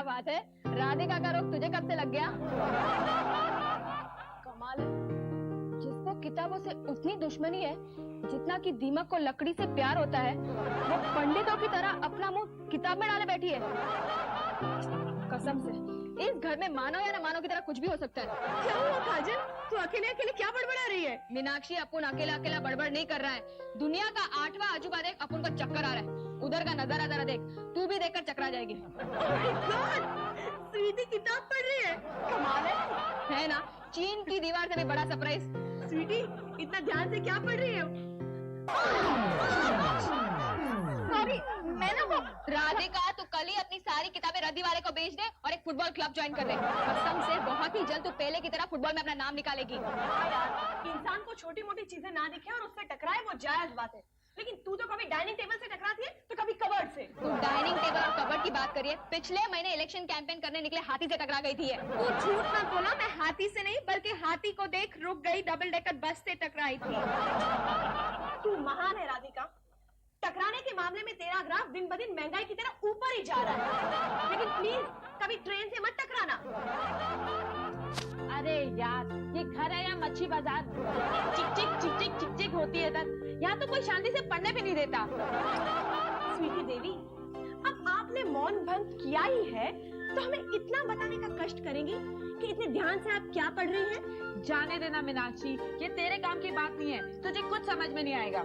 बात है, राधिका का रोग तुझे कब से लग गया? कमाल है, जिसको किताबों से उतनी दुश्मनी है जितना कि दीमक को लकड़ी से प्यार होता है, वो पंडितों की तरह अपना मुंह किताब में डाले बैठी है। कसम से इस घर में मानो या न मानो की तरह कुछ भी हो सकता है। क्या हुआ काजल, तू अकेले अकेले क्या बड़बड़ा रही है? मीनाक्षी, अपुन अकेला अकेला बड़बड़ नहीं कर रहा है। दुनिया का 8वां अजूबा देख, अपुन को चक्कर आ रहा है। उधर का नजारा जरा देख, तू भी देखकर चकरा जाएगी। स्वीटी किताब पढ़ रही है, कमाल है ना? चीन की दीवार से भी बड़ा सरप्राइज। स्वीटी, इतना ध्यान से क्या पढ़ रही है? सॉरी, मैं ना वो राधिका, तू कल ही अपनी सारी किताबें रद्दी वाले को बेच दे और एक फुटबॉल क्लब ज्वाइन कर दे। कसम से बहुत ही जल्द तू पहले की तरह फुटबॉल में अपना नाम निकालेगी। हाँ यार, इंसान को छोटी मोटी चीजें ना दिखे और उससे टकराए वो जायज बात है, लेकिन तू तो कभी डाइनिंग टेबल से टकराती है तो कभी कबर्ड से। तू डाइनिंग टेबल और कबर्ड की बात करिए, पिछले महीने इलेक्शन कैंपेन करने निकले हाथी से टकरा गई थी। तू झूठ मत बोला, मैं हाथी से नहीं बल्कि हाथी को देख रुक गई डबल डेकर बस से टकराई थी। तू महान है राधिका, टकराने के मामले में तेरा ग्राफ दिन ब दिन महंगाई की तरह ऊपर ही जा रहा है, लेकिन प्लीज कभी ट्रेन से मत टकराना। अरे यार, ये घर है या मच्छी बाजार? चिक चिक चिक चिक चिक चिक होती है इधर। यहाँ तो कोई शांति से पढ़ने भी नहीं देता। स्वीटी देवी, अब आपने मौन भंग किया ही है तो हमें इतना बताने का कष्ट करेंगे कि इतने ध्यान से आप क्या पढ़ रही हैं? जाने देना मीनाक्षी, ये तेरे काम की बात नहीं है, तुझे कुछ समझ में नहीं आएगा।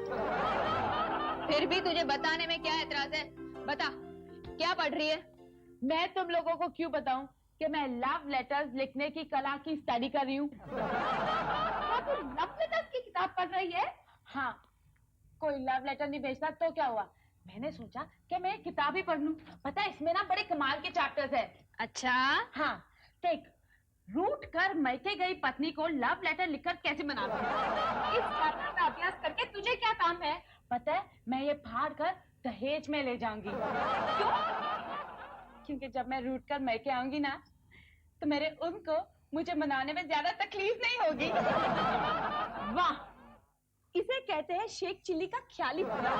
फिर भी तुझे बताने में क्या एतराज है? बता, क्या पढ़ रही है? मैं तुम लोगों को क्यों बताऊं कि मैं लव लेटर्स लिखने की कला की स्टडी कर रही हूँ। तू लव लेटर्स की किताब पढ़ रही है? हाँ, कोई लव लेटर नहीं भेजता तो क्या हुआ, मैंने सोचा कि मैं एक किताब ही पढ़ लूं। पता है इसमें ना बड़े कमाल के चैप्टर्स है। अच्छा? हाँ, देख, रूठ कर मैके गई पत्नी को लव लेटर लिखकर कैसे मनाते हैं। इस चैप्टर का अभ्यास करके तुझे क्या काम है? पता है, मैं ये फाड़ कर दहेज में ले जाऊंगी। क्यों? क्योंकि जब मैं रूठ कर मैके आऊंगी ना, तो मेरे उनको मुझे मनाने में ज्यादा तकलीफ नहीं होगी। वाह, इसे कहते हैं शेख चिल्ली का ख्याली भला।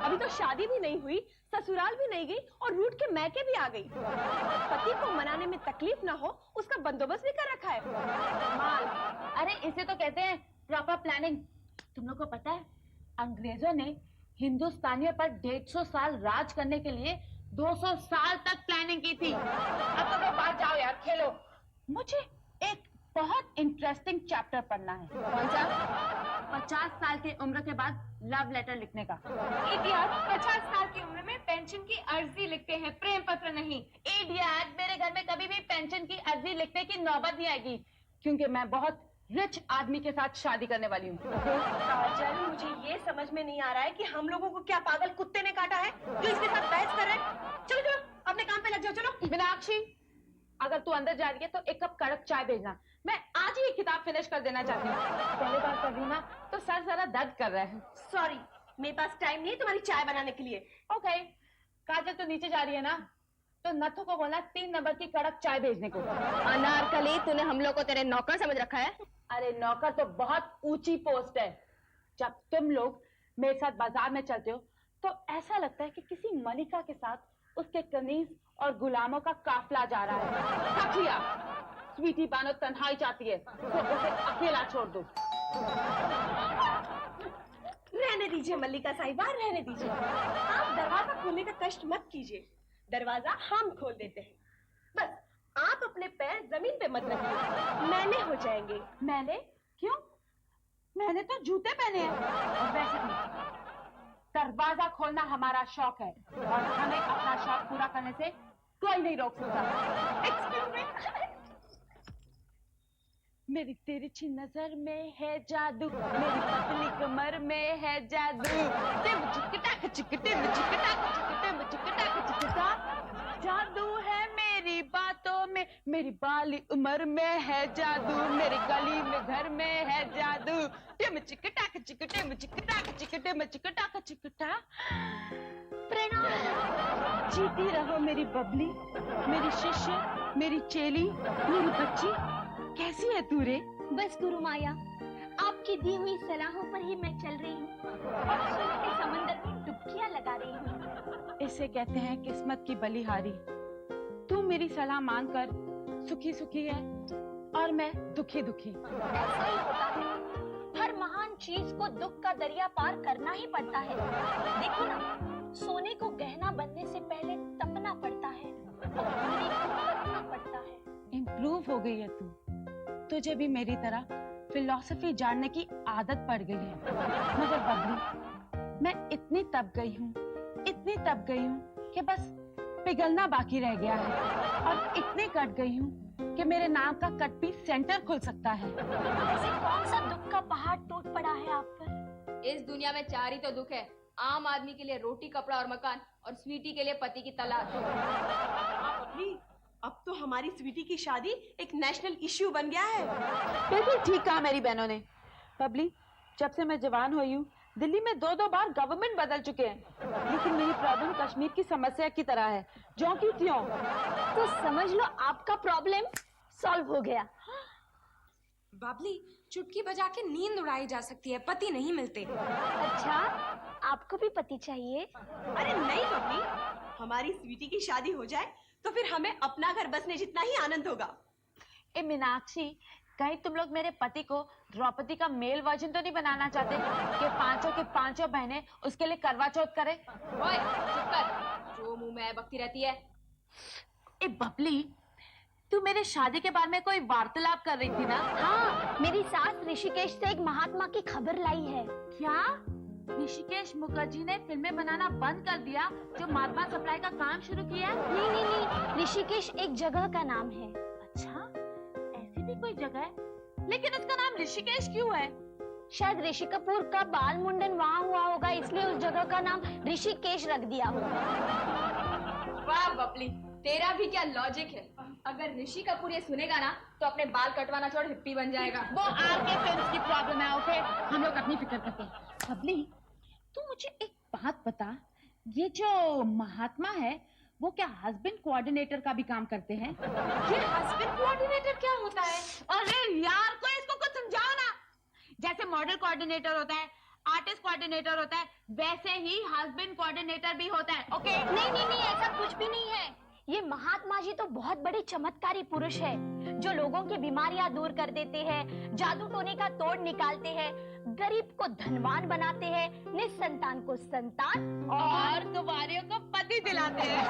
अभी तो शादी भी नहीं हुई, ससुराल भी नहीं गई और रूठ के मैके भी आ गई। पति को मनाने में तकलीफ ना हो उसका बंदोबस्त भी कर रखा है। कमाल। अरे इसे तो कहते हैं प्रॉपर प्लानिंग। तुम लोग को पता है, अंग्रेजों ने हिंदुस्तानियों पर 150 साल राज करने के लिए 200 साल तक प्लानिंग की थी। अब तो बात जाओ यार, खेलो। मुझे एक बहुत इंटरेस्टिंग चैप्टर पढ़ना है। कौन सा? 50 साल की उम्र के बाद लव लेटर लिखने का। इडियट, 50 साल की उम्र में पेंशन की अर्जी लिखते हैं, प्रेम पत्र नहीं। इडियट, मेरे घर में कभी भी पेंशन की अर्जी लिखने की नौबत नहीं आएगी, क्योंकि मैं बहुत रिच आदमी के साथ शादी करने वाली हूँ। काजल, मुझे ये समझ में नहीं आ रहा है कि हम लोगों को क्या पागल कुत्ते ने काटा है जो इसके साथ बहस कर रहे हैं। चलो चलो अपने काम पे लग जाओ। चलो मीनाक्षी, अगर तू अंदर जा रही है तो एक कप कड़क चाय भेजना, मैं आज ही किताब फिनिश कर देना चाहती हूँ। पहले बार कर रही हूँ ना तो सर जरा दर्द कर रहा है। सॉरी, मेरे पास टाइम नहीं है तुम्हारी चाय बनाने के लिए। ओके, काजल तू नीचे जा रही है ना, तो नथु को बोलना 3 नंबर की कड़क चाय भेजने को। अनारकली, तूने हम लोग को तेरे नौकर समझ रखा है? अरे नौकर तो बहुत ऊंची पोस्ट है। जब तुम लोग मेरे साथ बाजार में चलते हो तो ऐसा लगता है कि किसी मलिका के साथ उसके कनीज और गुलामों का काफिला जा रहा है। थक लिया, स्वीटी बानो तन्हाई चाहती है तो उसे अकेला छोड़ दो। रहने दीजिए मल्लिका साहिबा, रहने दीजिए। आप दरवाजा खोलने का कष्ट मत कीजिए, दरवाजा हम खोल देते हैं। बस आप अपने पैर जमीन पे मत रखिए, मैंने हो जाएंगे। मैंने? क्यों? मैंने तो जूते पहने हैं। और वैसे भी दरवाजा खोलना हमारा शौक है और हमें अपना शौक पूरा करने से कोई नहीं रोक सकता। Excuse me. मेरी तिरछी नजर में है जादू, मेरी पतली कमर में है जादू। जादू है मेरी बातों में, मेरी बाली उम्र में है जादू, मेरी गली में घर में है जादू। टिम चिकटाक चिकटिम चिकटाक चिकटिम चिकटाक चिकटा। प्रणाम। जीती रहो मेरी बबली, मेरी शिष्य, मेरी चेली, मेरी बच्ची। कैसी है तू रे? बस गुरु माया, आपकी दी हुई सलाहों पर ही मैं चल रही हूँ और सुर के समंदर में डुबकियां लगा रही हूँ। इसे कहते हैं किस्मत की बलिहारी। तुम मेरी सलाह मानकर सुखी सुखी है और मैं दुखी दुखी। ऐसा ही होता है, हर महान चीज को दुख का दरिया पार करना ही पड़ता है। देखो ना, सोने को गहना बनने से पहले तपना पड़ता है और हीरे को तपना पड़ता है। इम्प्रूव हो गई है तू, तुझे भी मेरी तरह फिलॉसफी जानने की आदत पड़ गई है। मगर बबली, मैं इतनी तप गई हूँ कि बस पिघलना बाकी रह गया है और इतनी कट गई हूँ कि मेरे नाम का कट पीस सेंटर खुल सकता है। ऐसे कौन सा दुख का पहाड़ टूट पड़ा है आप पर? इस दुनिया में 4 ही तो दुख है, आम आदमी के लिए रोटी कपड़ा और मकान, और स्वीटी के लिए पति की तलाश। अभी अब तो हमारी स्वीटी की शादी एक नेशनल इश्यू बन गया है। बिल्कुल ठीक कहा मेरी बहनों ने। बबली, जब से मैं जवान हुई हूँ दिल्ली में 2-2 बार गवर्नमेंट बदल चुके हैं, लेकिन मेरी प्रॉब्लम कश्मीर की समस्या की तरह है, जो की त्यों। तो समझ लो आपका प्रॉब्लम सॉल्व हो गया। बाबली, चुटकी बजा के नींद उड़ाई जा सकती है, पति नहीं मिलते। अच्छा, आपको भी पति चाहिए? अरे नहीं बबली, हमारी स्वीटी की शादी हो जाए तो फिर हमें अपना घर बसने जितना ही आनंद होगा। ए मीनाक्षी, कहीं तुम लोग मेरे पति को द्रौपदी का मेल वर्जन तो नहीं बनाना चाहते कि पांचों के पांचों बहनें उसके लिए करवा चौथ करे? ओए चुप कर, जो मुंह में बकती रहती है। ए बबली, तू मेरे शादी के बारे में कोई वार्तालाप कर रही थी ना? हाँ, मेरी सास ऋषिकेश से एक महात्मा की खबर लाई है। क्या ऋषिकेश मुखर्जी ने फिल्में बनाना बंद कर दिया जो महात्मा सप्लाई का काम शुरू किया? नहीं, ऋषिकेश एक जगह का नाम है। अच्छा, ऐसी भी कोई जगह है, लेकिन उसका नाम ऋषिकेश क्यों है? शायद ऋषि कपूर का बाल मुंडन वहाँ हुआ होगा, इसलिए उस जगह का नाम ऋषिकेश रख दिया होगा। वाह बबली, तेरा भी क्या लॉजिक है। अगर ऋषि कपूर ये सुनेगा ना तो अपने बाल कटवाना छोड़ हिप्पी बन जाएगा। वो आरके फिल्म्स की प्रॉब्लम है, ओके? हम लोग अपनी फिक्र करते हैं। बबली, तू मुझे एक बात बता, ये जो महात्मा है वो क्या हस्बैंड कोऑर्डिनेटर का भी काम करते हैं? ये हस्बैंड कोऑर्डिनेटर क्या होता है? अरे यार, कोई इसको कुछ समझाओ ना। जैसे मॉडल कोऑर्डिनेटर होता है, आर्टिस्ट कोऑर्डिनेटर होता है, वैसे ही हस्बैंड कोऑर्डिनेटर भी होता है, ओके? नहीं, ऐसा कुछ भी नहीं है। ये महात्मा जी तो बहुत बड़े चमत्कारी पुरुष है, जो लोगों की बीमारियां दूर कर देते हैं, जादू टोने का तोड़ निकालते हैं, गरीब को धनवान बनाते हैं, निस्संतान को संतान और कुंवारियों को पति दिलाते हैं।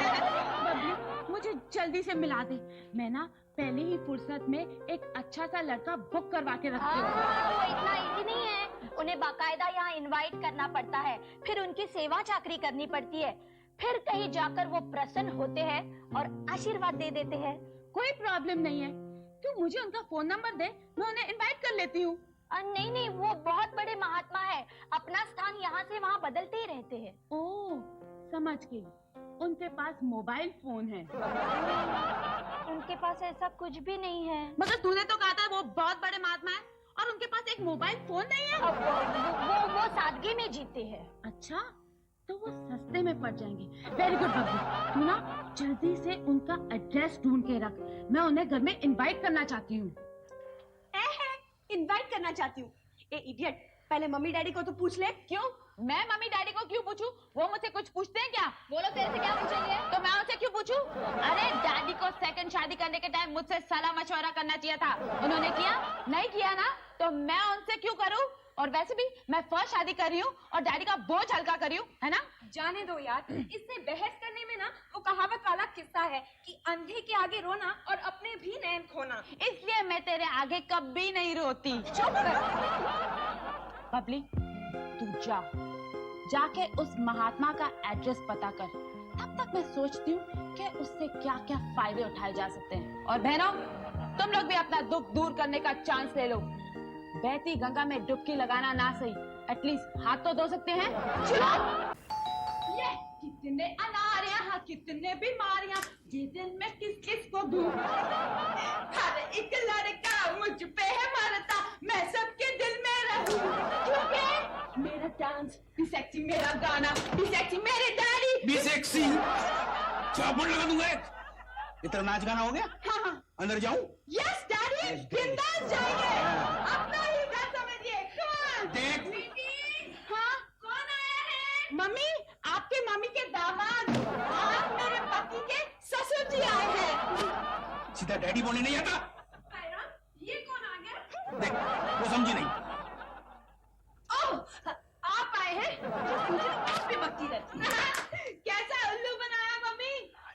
बबली, मुझे जल्दी से मिला दे। मैं ना पहले ही फुर्सत में एक अच्छा सा लड़का बुक करवा के रखती हूँ। वो इतना इजी नहीं है, उन्हें बाकायदा यहाँ इनवाइट करना पड़ता है, फिर उनकी सेवा चाकरी करनी पड़ती है, फिर कहीं जाकर वो प्रसन्न होते हैं और आशीर्वाद दे देते हैं। कोई प्रॉब्लम नहीं है, तू मुझे उनका फोन नंबर दे, मैं उन्हें इनवाइट कर लेती हूँ। नहीं, वो बहुत बड़े महात्मा है, अपना स्थान यहाँ से वहाँ बदलते ही रहते हैं। ओह, समझ गई, उनके पास मोबाइल फोन है। उनके पास ऐसा कुछ भी नहीं है। मगर तूने तो कहा था वो बहुत बड़े महात्मा है और उनके पास एक मोबाइल फोन नहीं है। अब वो सादगी में जीते हैं। अच्छा, तो वो सस्ते में पड़ जाएंगे। वेरी गुड बबली, तू ना जल्दी से उनका एड्रेस ढूंढ के रख, मैं उन्हें घर में इनवाइट करना चाहती हूँ। इनवाइट करना चाहती हूँ? ए इडियट, पहले मम्मी डैडी को तो पूछ ले। क्यों? मैं मम्मी डैडी को क्यों पूछूं? वो मुझसे कुछ पूछते हैं क्या? वो लोग तेरे से क्या पूछेंगे? तो मैं उनसे क्यों पूछूं? अरे डैडी को सेकंड शादी करने के टाइम मुझसे सलाह मशवरा करना चाहिए था, उन्होंने किया? नहीं किया ना, तो मैं उनसे क्यों करूं? और वैसे भी मैं फर्स्ट शादी कर रही हूँ और डैडी का बोझ हल्का कर रही हूँ, है ना? जाने दो यार, इससे बहस करने में ना वो कहावत वाला किस्सा है कि अंधे के आगे रोना और अपने भी नैन खोना। इसलिए मैं तेरे आगे कभी नहीं रोती। चुप कर। बबली, तू जाके उस महात्मा का एड्रेस पता कर। तब तक मैं सोचती हूँ कि उससे क्या क्या फायदे उठाए जा सकते हैं। और बहनों, तुम लोग भी अपना दुख दूर करने का चांस ले लो। बहती गंगा में डुबकी लगाना ना सही, एटलीस्ट हाथ तो धो सकते हैं। ये कितने अनार यहाँ, कितने बीमारियां, ये दिल में किस किस को दूं? हर एक लड़का मुझ पे है मरता, मैं सबके दिल में रहूं। क्योंकि मेरा डांस भी सेक्सी, मेरा गाना भी सेक्सी, मेरे डैडी भी सेक्सी। चाबुन लगा दूंगा एक। इतना नाच गाना हो गया? हाँ। अंदर जाऊं? यस डैडी, बिंदास जाइए, अपना ही घर समझिए। देख, हाँ, कौन आया है? मम्मी, आपके मम्मी के दामाद, आप मेरे पति के ससुर जी आए हैं। डैडी बोलने नहीं आता? ये कौन आ गया? देख, वो समझी नहीं। ओह, आप आए हैं? आप भी बकती रहती है। कैसा उल्लू बनाया mummy?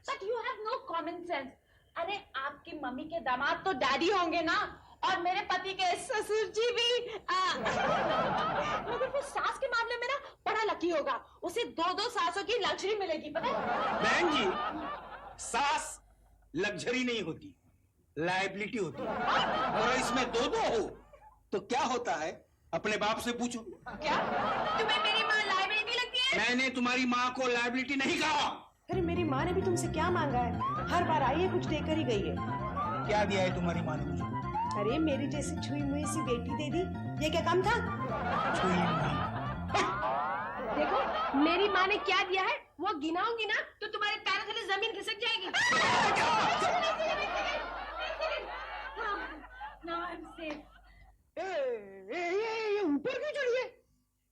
But you have no common sense. अरे आपकी मम्मी के दामाद तो डैडी होंगे ना, और मेरे पति के ससुर जी भी। मगर वो सास के मामले में ना बड़ा लकी होगा, उसे 2-2 सासों की लग्जरी मिलेगी, पता है? बहन जी, सास लग्जरी नहीं होती, लायबिलिटी होती है। और इसमें 2-2 हो तो क्या होता है, अपने बाप से पूछो। क्या तुम्हें मेरी माँ लाइबिलिटी लगती है? मैंने तुम्हारी माँ को लायबिलिटी नहीं कहा। अरे मेरी माँ ने भी तुमसे क्या मांगा है? हर बार आई है, कुछ देकर ही गई है। क्या दिया है तुम्हारी माँ ने मुझे? अरे मेरी जैसी छुई मुई सी बेटी दे दी, ये क्या काम था? छुई मुई। देखो मेरी माँ ने क्या दिया है, वो गिनाऊंगी ना तो तुम्हारे पैरों तले जमीन खिसक जाएगी। Now I'm safe. ये ऊपर क्यों चढ़ी है?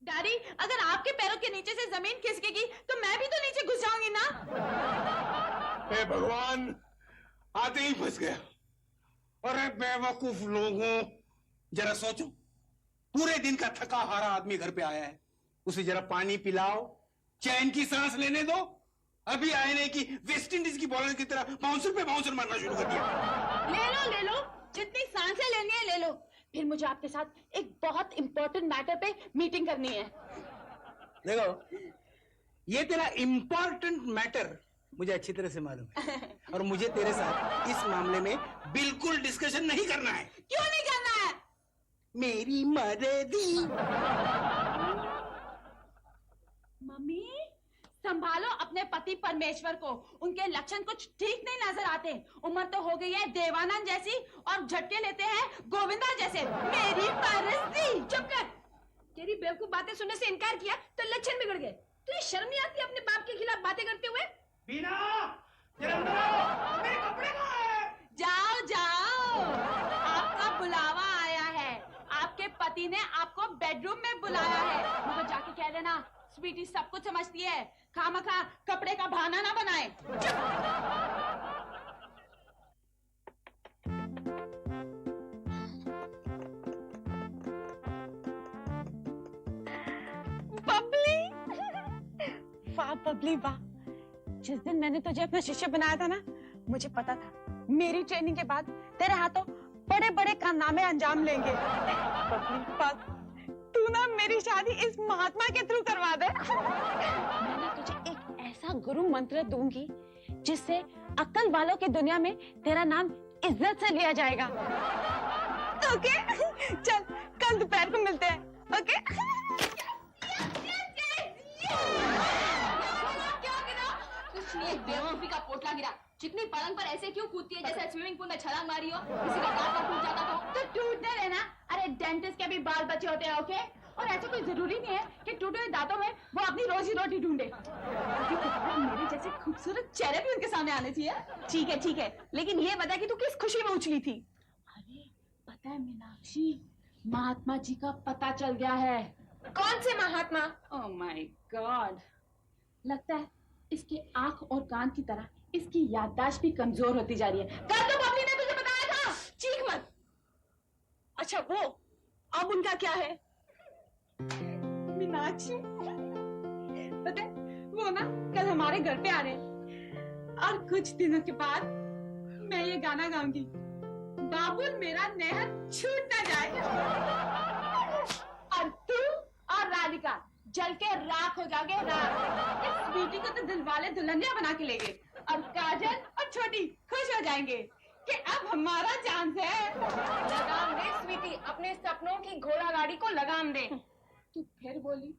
डैडी, अगर आपके पैरों के नीचे से जमीन खिसकेगी तो मैं भी तो नीचे घुस जाऊंगी ना। हे भगवान, आते ही फंस गया। अरे बेवकूफ लोगों, जरा सोचो, पूरे दिन का थका हारा आदमी घर पे आया है, उसे जरा पानी पिलाओ, चैन की सांस लेने दो। अभी आए नहीं कि वेस्ट इंडीज की बॉलर की तरह बाउंसर पे बाउंसर मारना शुरू कर दिया। ले लो, जितनी सांसें लेनी है ले लो। फिर मुझे आपके साथ एक बहुत इंपॉर्टेंट मैटर पे मीटिंग करनी है। देखो, ये तेरा इंपॉर्टेंट मैटर मुझे अच्छी तरह से मालूम है, और मुझे तेरे साथ इस मामले में बिल्कुल डिस्कशन नहीं करना है। क्यों नहीं करना है? मेरी मर्जी। मम्मी, संभालो अपने पति परमेश्वर को, उनके लक्षण कुछ ठीक नहीं नजर आते। उम्र तो हो गई है देवानंद जैसी, और झटके लेते हैं गोविंदा जैसे। मेरी मर्जी। चुप कर। तेरी बेवकूफ बातें सुनने से इनकार किया तो लक्षण बिगड़ गए। तुझे शर्म नहीं आती अपने बाप के खिलाफ बातें करते हुए? बीना, जरा अंदर आओ, मेरे कपड़े कहाँ हैं? जाओ, आपका बुलावा आया है। आपके पति ने आपको बेडरूम में बुलाया है। मगर जाके कह देना, स्वीटी सब कुछ समझती है, खामखा कपड़े का बहाना ना बनाए। बबली, वाह बबली वाह। जिस दिन मैंने तुझे अपना शिष्य बनाया था ना, मुझे पता था मेरी ट्रेनिंग के बाद तेरे हाथों बड़े बड़े कारनामे अंजाम लेंगे। बबली बस तू ना मेरी शादी इस महात्मा के थ्रू करवा दे। मैं ना तुझे एक ऐसा गुरु मंत्र दूंगी जिससे अक्ल वालों की दुनिया में तेरा नाम इज्जत से लिया जाएगा। ओके? चल कल दोपहर को मिलते हैं। ओके? कुछ नहीं, बेवकूफी का पोटला गिरा। चिकनी पलंग पर ऐसे क्यों कूदती है जैसे स्विमिंग पूल में छलांग मारी हो? किसी का दांत ना टूट जाता तो टूटते रहना। अरे डेंटिस्ट के भी बाल बचे होते हैं, ओके? और ऐसा कोई जरूरी नहीं है कि टूटे हुए दांतों में वो अपनी रोजी रोटी ढूंढे। मेरे जैसे खूबसूरत चेहरे भी उनके सामने आने चाहिए। ठीक है, लेकिन ये बता कि तू किस खुशी में उछली थी? अरे पता है मीनाक्षी, महात्मा जी का पता चल गया है। कौन से महात्मा? ओह माय गॉड, लगता है इसके आंख और कान की तरह इसकी याददाश्त भी कमजोर होती जा रही है। कल तो बबली ने तुझे बताया था। चीख मत। अच्छा वो, अब उनका क्या है? मीनाक्षी, पता है वो ना कल हमारे घर पे आ रहे हैं, और कुछ दिनों के बाद मैं ये गाना गाऊंगी, बाबुल मेरा नेहर छूट ना जाए। और तू और राधिका जल के राख हो जाओगे, राख। इस स्वीटी को तो दिलवाले दुल्हनिया बना के ले गए, और काजल और छोटी खुश हो जाएंगे कि अब हमारा चांस है। लगाम दे स्वीटी, अपने सपनों की घोड़ा गाड़ी को लगाम दे। तू फिर बोली?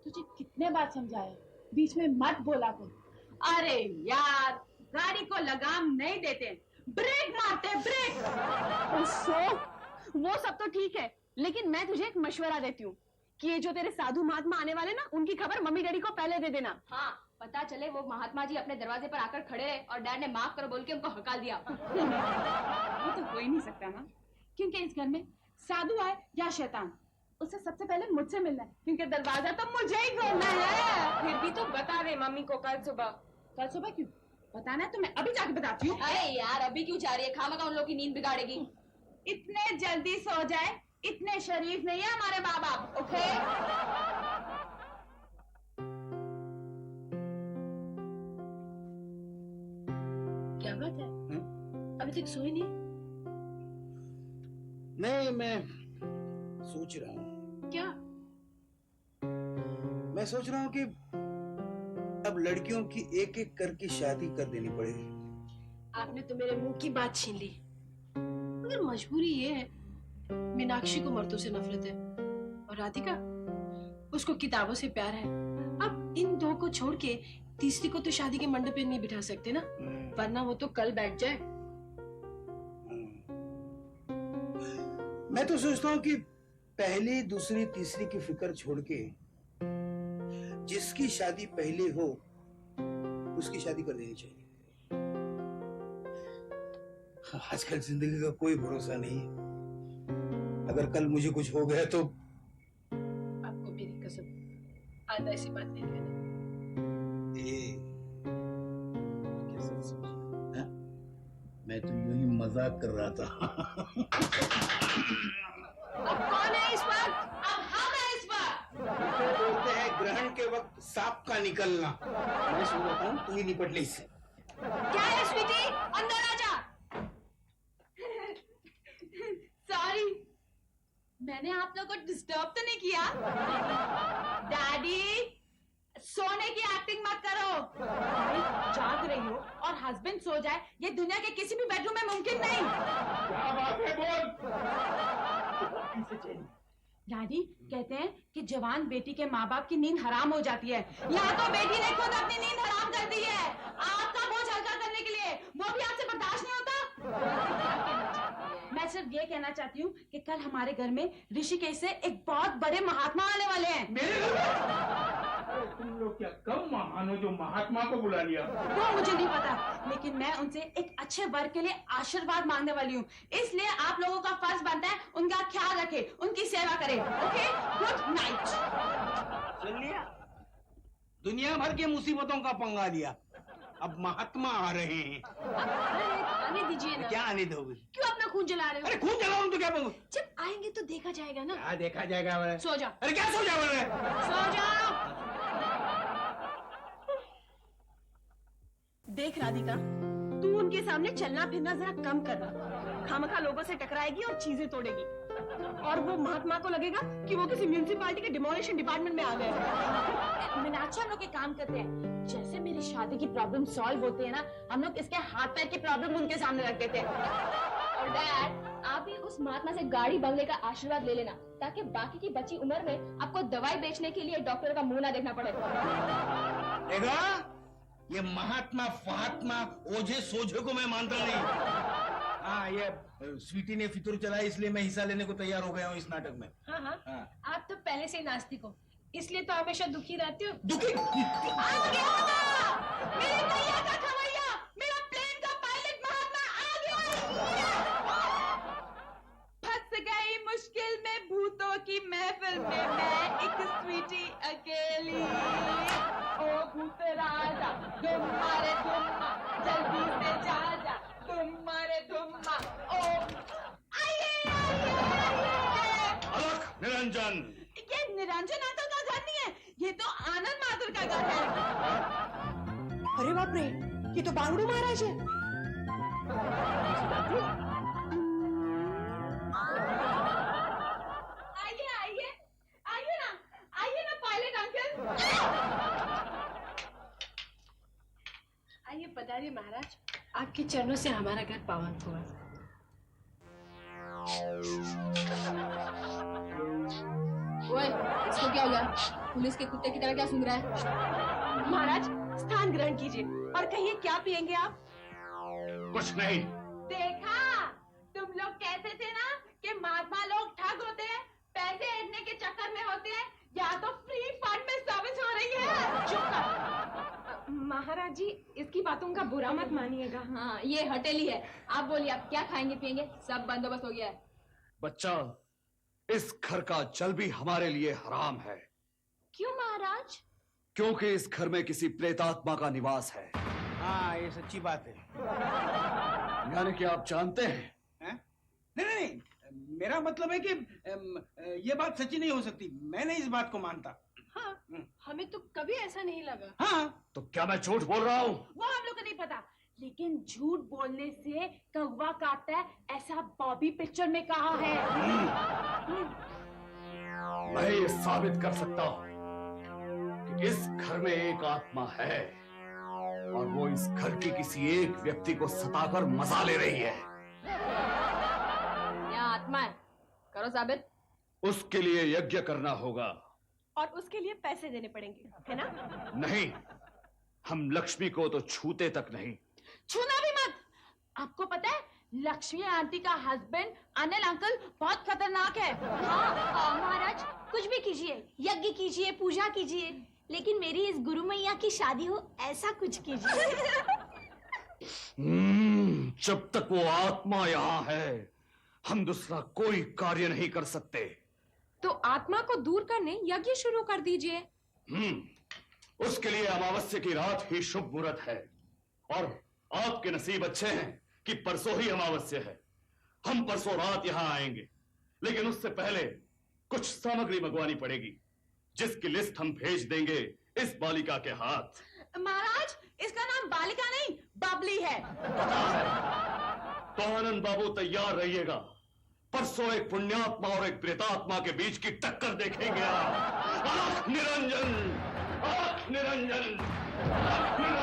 तुझे कितने बार समझाया, बीच में मत बोला कर। अरे यार, गाड़ी को लगाम नहीं देते, ब्रेक मारते, ब्रेक। वो सब तो ठीक है, लेकिन मैं तुझे एक मशवरा देती हूँ कि ये जो तेरे साधु महात्मा आने वाले ना, उनकी खबर मम्मी डैडी को पहले दे देना। हाँ, पता चले वो महात्मा जी अपने दरवाजे पर आकर खड़े रहे और डैड ने माफ करो बोल के उनको हका दिया। वो तो हो ही नहीं सकता ना, क्योंकि इस घर में साधु आए या शैतान, उससे सबसे पहले मुझसे मिलना है, क्योंकि दरवाजा तो मुझे ही खोलना है। फिर भी तो बता दे मम्मी को कल सुबह। कल सुबह क्यों? पता ना, तो मैं अभी जाके बताती हूँ। अरे यार अभी क्यों जा रही है, खामखा उन लोग की नींद बिगाड़ेगी। इतने जल्दी सो जाए, इतने शरीफ नहीं है हमारे माँ बाप। ओके, क्या बात है? अभी तक सोए नहीं? नहीं, मैं सोच रहा हूँ। क्या? मैं सोच रहा हूँ कि अब लड़कियों की एक एक करके शादी कर देनी पड़ेगी। आपने तो मेरे मुंह की बात छीन ली। मगर मजबूरी ये है, मीनाक्षी को मर्दों से नफरत है और राधिका, उसको किताबों से प्यार है। अब इन दो को छोड़ के तीसरी को तो शादी के मंडप पे नहीं बिठा सकते ना, वरना वो तो कल बैठ जाए। मैं तो सोचता हूँ कि पहली, दूसरी, तीसरी की फिक्र छोड़ के जिसकी शादी पहले हो उसकी शादी कर देनी चाहिए। आजकल जिंदगी का कोई भरोसा नहीं है। अगर कल मुझे कुछ हो गया तो आपको मेरी कसम, आज ऐसी बात नहीं कहना। कैसे समझा? हाँ? मैं तो यूं ही मजाक कर रहा था। अब कौन है इस वक्त? अब हम हैं इस वक्त। बोलते हैं ग्रहण के वक्त सांप का निकलना। मैं सुन रहा हूँ, तू ही निपट ले इससे। क्या है स्वीटी? अंदर आ जा। सॉरी, मैंने आप लोगों को डिस्टर्ब तो नहीं किया? डैडी, सोने की एक्टिंग मत करो। भाई जाग रही हो और हस्बैंड सो जाए, ये दुनिया के किसी भी बेडरूम में मुमकिन नहीं। क्या बात है, बोल। डैडी कहते हैं कि जवान बेटी के माँ बाप की नींद हराम हो जाती है। यहाँ तो बेटी ने खुद अपनी नींद हराम कर दी है, आपका बोझ हल्का करने के लिए। वो भी आपसे बर्दाश्त नहीं होता। मैं सिर्फ ये कहना चाहती हूँ कि कल हमारे घर में ऋषिकेश से एक बहुत बड़े महात्मा आने वाले हैं। मेरे घर में? अरे तुम लोग क्या कम महान हो जो महात्मा को बुला लिया? वो मुझे नहीं पता, लेकिन मैं उनसे एक अच्छे वर्ग के लिए आशीर्वाद मांगने वाली हूँ। इसलिए आप लोगों का फर्ज बनता है उनका ख्याल रखे, उनकी सेवा करे। Okay, good night. सुन लिया? दुनिया भर की मुसीबतों का पंगा लिया, अब महात्मा आ रहे हैं। आने दीजिए ना। क्या आने दोगे? क्यों अपना खून जला रहे हो? अरे खून जलाऊं तो क्या बोलूं? जब आएंगे तो देखा जाएगा ना। क्या देखा जाएगा? सो जाओ, अरे क्या सो जाओ? सो जाओ। देख राधिका, तू उनके सामने चलना फिरना जरा कम करना। खामखा लोगों से टकराएगी और चीजें तोड़ेगी, और वो महात्मा को लगेगा कि वो किसी म्यूनिसिपालिटी के डिमोलिशन डिपार्टमेंट में आ गए हैं। मीनाक्षी हम लोग के काम करते हैं, जैसे मेरी शादी की प्रॉब्लम सॉल्व होती है ना, हम लोग इसके हाथ पैर की प्रॉब्लम उनके सामने रख देते हैं। और डैड, आप भी उस महात्मा से गाड़ी बंगले का आशीर्वाद ले लेना, ताकि बाकी की बची उम्र में आपको दवाई बेचने के लिए डॉक्टर का मुंह ना देखना पड़े। देखा, ये महात्मा फहात्मा ओझे सोझे को मैं मानता नहीं। हाँ, ये स्वीटी ने फितूर चलाया, इसलिए मैं हिस्सा लेने को तैयार हो गया हूँ इस नाटक में। हाँ हाँ, हाँ। आप तो पहले से ही नास्तिक हो, इसलिए तो हमेशा दुखी रहते हो। दुखी? आ गया ना! मेरे भैया का खवैया, मेरा प्लेन का पायलट महात्मा आ गया। फंस गई मुश्किल में भूतों की महफिल में मैं, एक स्वीटी अकेली। ओ भूत राजा, तुम मारे धुम्मा, जल्दी से जा जा, तुम मारे धुम्मा। ओ आइए आइए आइए। अलख निरंजन। ये निरंजन अंकल का घर नहीं है, ये तो आनंद माथुर का घर है। अरे बाप रे, ये तो बांगड़ू महाराज है। आइए आइए आइए ना पायलट अंकल। आइए पधारिए महाराज, आपके चरणों से हमारा घर पावन हुआ। ओए, इसको क्या हो गया? पुलिस के कुत्ते की तरह क्या सूंघ रहा है? महाराज, स्थान ग्रहण कीजिए और कहिए क्या पियेंगे आप? कुछ नहीं। देखा, तुम लोग कहते थे ना कि महात्मा लोग ठग होते हैं, पैसे ऐंठने के चक्कर में होते हैं। यहाँ तो फ्री फंड में सर्विस हो रही है। चुप कर। महाराज जी, इसकी बातों का बुरा मत मानिएगा। हाँ, ये हटेली है। आप बोलिए, आप क्या खाएंगे पिएंगे? सब बंदोबस्त हो गया है। बच्चा, इस घर का जल भी हमारे लिए हराम है। क्यों महाराज? क्योंकि इस घर में किसी प्रेतात्मा का निवास है। हाँ ये सच्ची बात है। यानी कि आप जानते हैं? हैं? नहीं नहीं नहीं, मेरा मतलब है कि ये बात सच्ची नहीं हो सकती। मैं नहीं इस बात को मानता। हाँ, हमें तो कभी ऐसा नहीं लगा। हाँ तो क्या मैं झूठ बोल रहा हूँ? वो हम लोग को नहीं पता, लेकिन झूठ बोलने से कौवा काटता है, ऐसा बॉबी पिक्चर में कहा है। मैं ये साबित कर सकता हूँ कि इस घर में एक आत्मा है और वो इस घर की किसी एक व्यक्ति को सताकर मजा ले रही है। यहाँ आत्मा है, करो साबित। उसके लिए यज्ञ करना होगा। और उसके लिए पैसे देने पड़ेंगे, है ना? नहीं, हम लक्ष्मी को तो छूते तक नहीं। छूना भी मत। आपको पता है लक्ष्मी आंटी का हस्बैंड अनिल अंकल बहुत खतरनाक है। हाँ महाराज, कुछ भी कीजिए, यज्ञ कीजिए, पूजा कीजिए, लेकिन मेरी इस गुरु मैया की शादी हो ऐसा कुछ कीजिए। जब तक वो आत्मा यहाँ है हम दूसरा कोई कार्य नहीं कर सकते। तो आत्मा को दूर करने यज्ञ शुरू कर दीजिए। उसके लिए अमावस्या की रात ही शुभ मुहूर्त है और आपके नसीब अच्छे हैं कि परसों ही अमावस्या है। हम परसों रात यहाँ आएंगे, लेकिन उससे पहले कुछ सामग्री मंगवानी पड़ेगी जिसकी लिस्ट हम भेज देंगे इस बालिका के हाथ। महाराज, इसका नाम बालिका नहीं बबली है। तो आनंद बाबू तैयार रहिएगा, परसों एक पुण्यात्मा और एक प्रेतात्मा के बीच की टक्कर देखेंगे आप। आँख निरंजन, आँख निरंजन, आँख निरंजन।